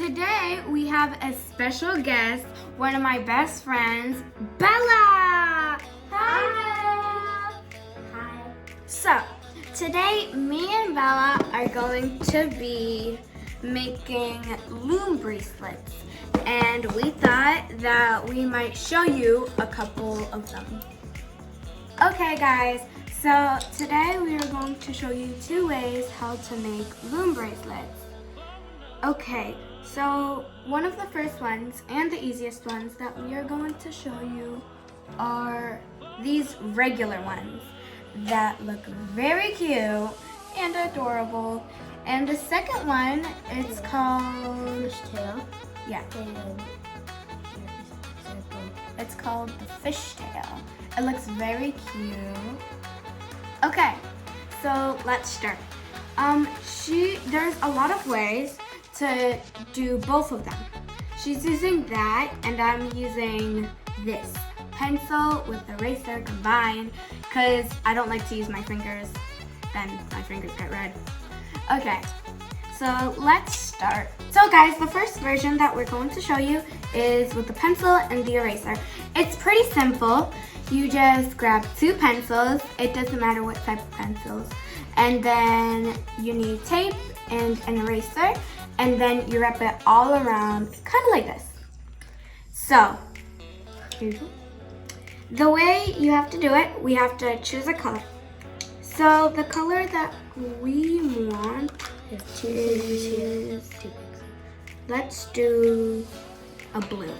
Today we have a special guest, one of my best friends, Bella. Hi. Hi. So, today me and Bella are going to be making loom bracelets, and we thought that we might show you a couple of them. Okay guys, so today we are going to show you 2 ways how to make loom bracelets. Okay, so one of the first ones and the easiest ones that we are going to show you are these regular ones that look very cute and adorable. And the second one, it's called Fishtail. Yeah, And it's called the fishtail. It looks very cute. Okay, so let's start. There's a lot of ways to do both of them. She's using that, and I'm using this pencil with eraser combined because I don't like to use my fingers, then my fingers get red. Okay, so let's start. So guys, the first version that we're going to show you is with the pencil and the eraser. It's pretty simple. You just grab 2 pencils, it doesn't matter what type of pencils, and then you need tape and an eraser, and then you wrap it all around, kind of like this. So, the way you have to do it, we have to choose a color. So the color that we want is, let's do a blue.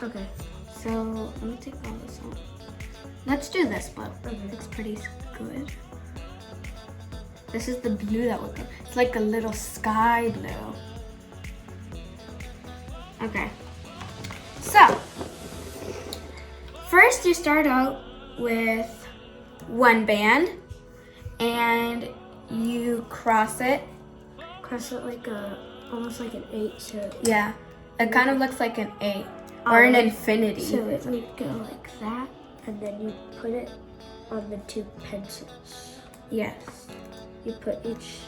okay. So let me take all this out. Let's do this blue. It looks pretty good. This is the blue that would go. It's like a little sky blue. Okay. So, first you start out with 1 band and you cross it. Cross it like almost like an 8. So Yeah. It kind of looks like an 8 or an infinity. So it would go like that, and then you put it on the 2 pencils. Yes. You put each.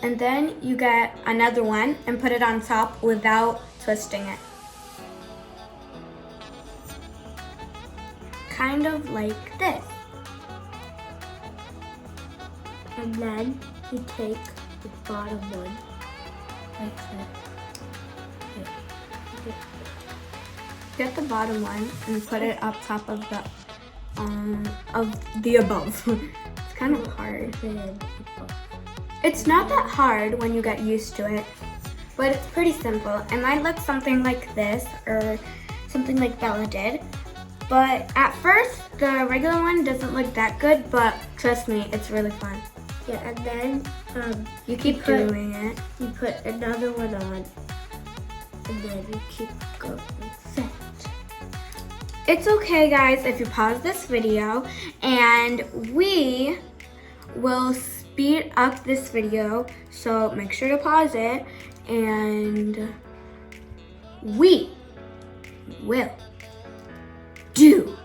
And then you get another one and put it on top without twisting it. Kind of like this. And then you take the bottom one, like that. Get the bottom one and put it up top of the above. It's kind of hard. It's not that hard when you get used to it, but it's pretty simple. It might look something like this or something like Bella did, but at first the regular one doesn't look that good, but trust me, it's really fun. Yeah, and then You keep doing it. you put another one on, and then you keep going like that. It's okay guys if you pause this video, and we will speed up this video, so make sure to pause it, and we will do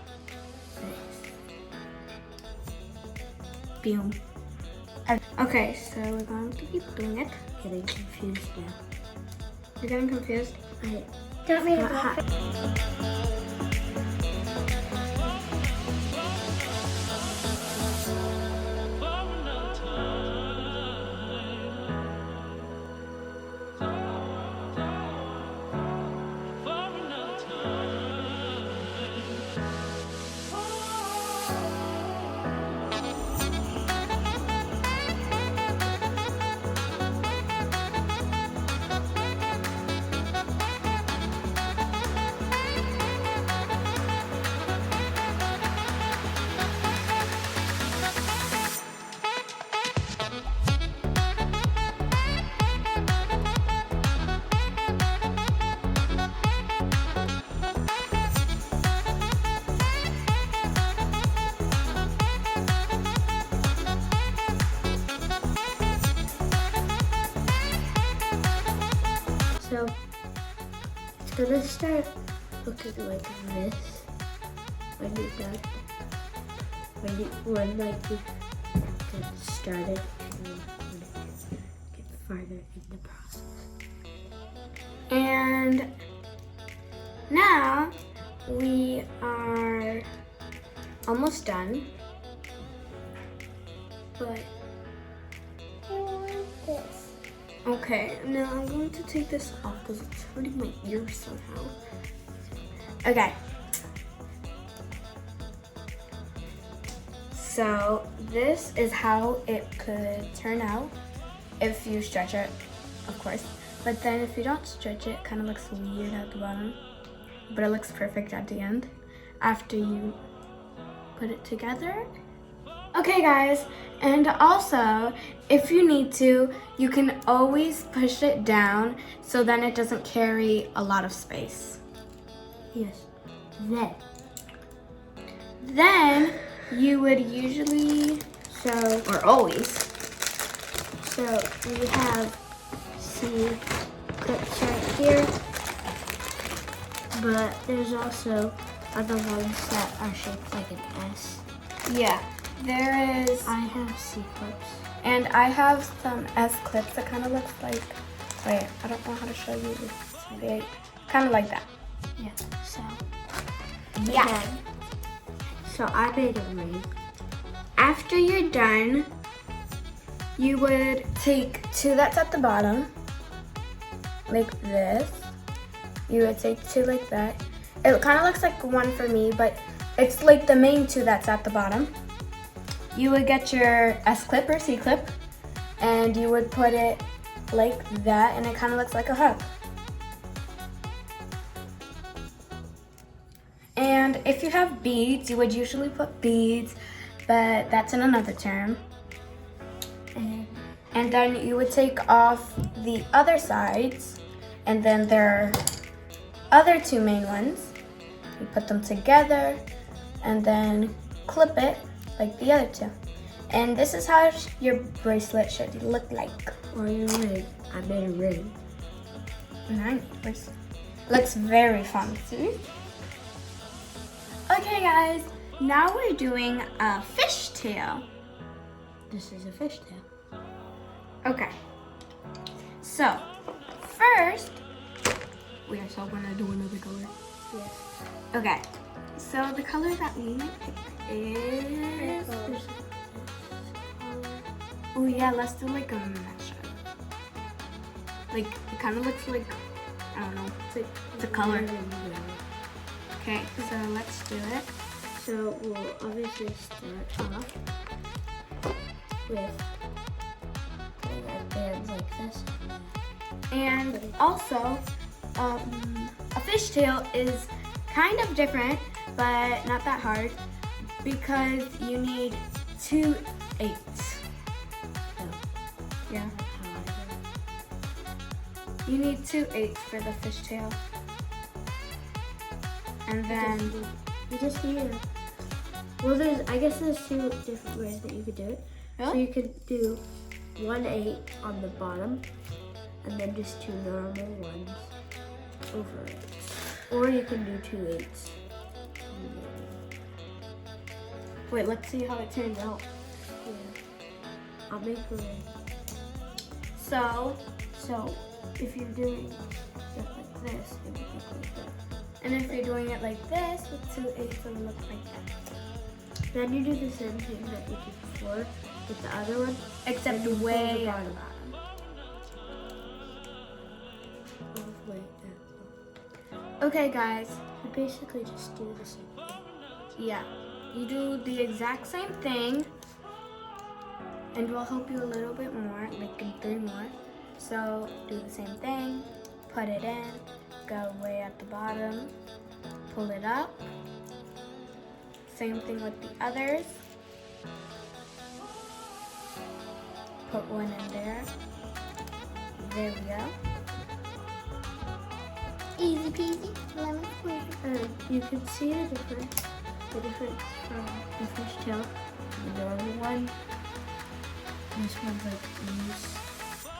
this. Boom. Okay, so we're going to keep doing it. Getting confused now. You're getting confused? Don't make it So it's gonna start looking like this when you're done. When like you get started and then get farther in the process. And now we are almost done. But I want this. okay, now I'm going to take this off because it's hurting my ear somehow. Okay. So this is how it could turn out if you stretch it, of course. But then if you don't stretch it, it kind of looks weird at the bottom. But it looks perfect at the end after you put it together. Okay guys, and also if you need to, you can always push it down so then it doesn't carry a lot of space. Yes. Then you would usually, or always, So we have C clips right here, but there's also other ones that are shaped like an S. yeah, there is, I have C clips. and I have some S clips that kind of looks like, wait, I don't know how to show you this, kind of like that. Yeah. So Yeah. then, so I made a ring. After you're done, you would take two that's at the bottom, like this. You would take two like that. It kind of looks like one for me, but it's like the main two that's at the bottom. You would get your S clip or C clip, and you would put it like that, and it kind of looks like a hug. And if you have beads, you would usually put beads, but that's in another term. And then you would take off the other sides, and then there are other two main ones. You put them together, and then clip it like the other two. And this is how your bracelet should look like. Or your ring. I made a ring. Nice. Looks very fancy. Okay guys, now we're doing a fishtail. This is a fishtail. Okay, so first, we are still gonna do another color. Yes. Okay, so the color that we pick is, oh yeah, let's do like a matchup. Like, it kind of looks like, I don't know, it's a color. Okay, so let's do it. So we'll obviously start off with putting our bands like this. And also, a fishtail is kind of different, but not that hard, because you need 2 eighths. Yeah. You need 2 eighths for the fishtail. And then you just need a, well, I guess there's 2 different ways that you could do it. So really? you could do 1/8 on the bottom, and then just 2 normal ones over it. Or you can do 2/8. Wait, let's see how it turns out. Yeah. I'll make a ring. So, If you're doing stuff like this, it would look like that. and if you're doing it like this, with 2 eighths, it will look like that. Then you do the same thing that you did before with the other one, Except then you pull way the at the bottom. bottom. Way at Okay, guys. You basically just do the same thing. Yeah, you do the exact same thing, and we'll help you a little bit more, like in 3 more. So do the same thing, put it in, go way at the bottom, pull it up. Same thing with the others. Put one in there. There we go. Easy peasy, lemon squeezy. And you can see the difference from the fishtail to the normal one. This one's like loose,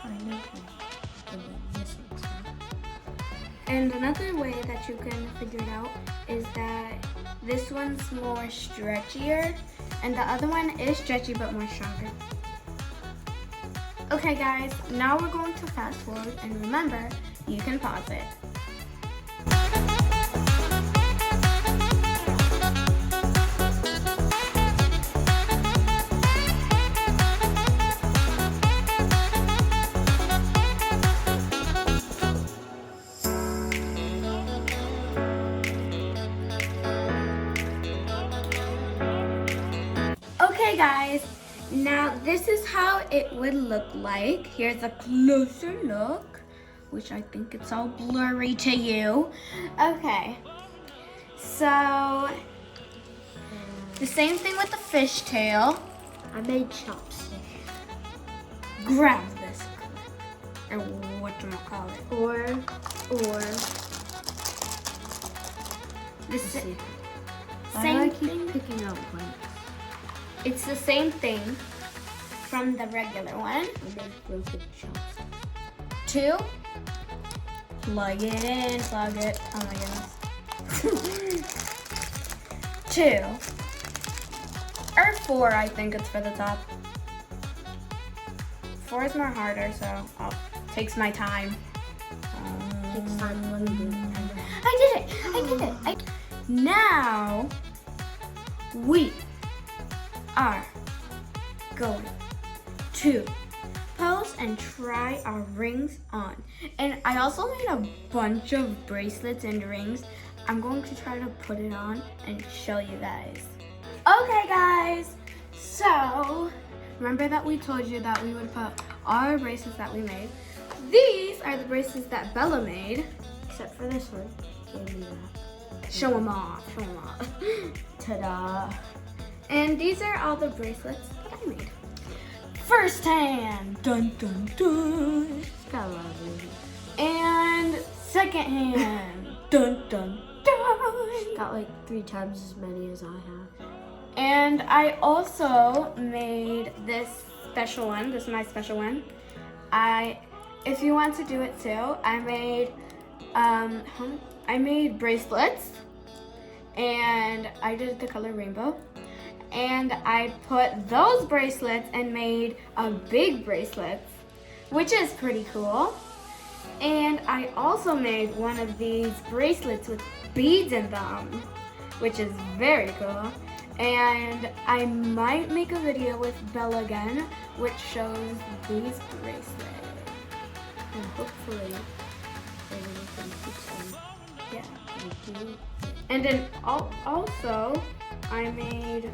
kind of, and then this one's not. And another way that you can figure it out is that this one's more stretchier and the other one is stretchy but more stronger. Okay guys, now we're going to fast forward, and remember, You can pause it. Okay guys, now this is how it would look like. Here's a closer look, which I think it's all blurry to you. Okay, so the same thing with the fishtail. I made chopsticks. Grab this clip, or whatchamacallit. Or This see. Why do I same keep thing. picking out one? It's the same thing from the regular one. I made broken chopsticks. 2, plug it in, plug it. Oh my goodness. 2 or 4, I think it's for the top. 4 is more harder, so takes my time. Takes time. Let me do it. I did it. Now we are going to pose and try our rings on. And I also made a bunch of bracelets and rings. I'm going to try to put it on and show you guys. Okay guys, so remember that we told you that we would put our bracelets that we made. These are the bracelets that Bella made. Except for this one. Gave me that. Show them off, Ta-da. And these are all the bracelets that I made. First hand, dun dun dun. It's got a lot of reasons. And second hand, dun dun dun. Got like 3 times as many as I have. And I also made this special one. This is my special one. If you want to do it too, I made bracelets, and I did the color rainbow. And I put those bracelets and made a big bracelet, which is pretty cool. And I also made one of these bracelets with beads in them, which is very cool. And I might make a video with Bella again, which shows these bracelets. And hopefully, maybe we can put some. Yeah. And then also, I made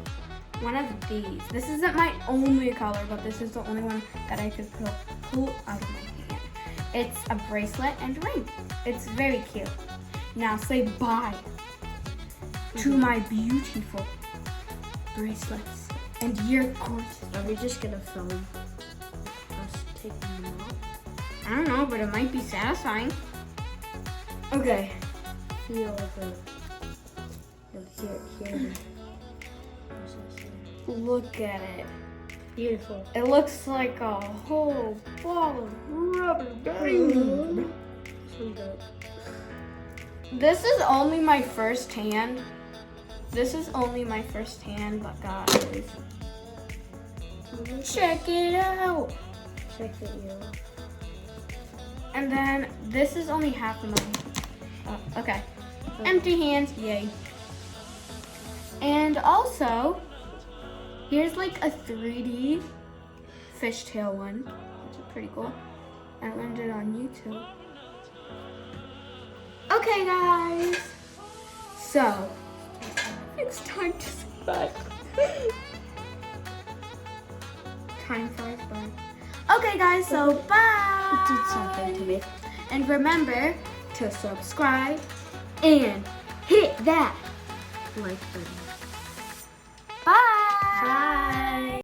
one of these. This isn't my only color, but this is the only one that I could pull out of my hand. It's a bracelet and ring. It's very cute. Now say bye to my beautiful bracelets and your gorgeous. Are we just gonna film us taking them off? I don't know, but it might be satisfying. Okay. Feel the here. Look at it. Beautiful. It looks like a whole ball of rubber band. So good. This is only my first hand. But guys, check it out. Check it out. And then this is only half of mine. Oh, okay. Empty hands, yay. And also, here's like a 3D fishtail one, which is pretty cool. I learned it on YouTube. Okay, guys. So, it's time to say bye. Time flies by. Okay, guys, so bye. It did something to me. And remember to subscribe and hit that Like button. bye. Bye.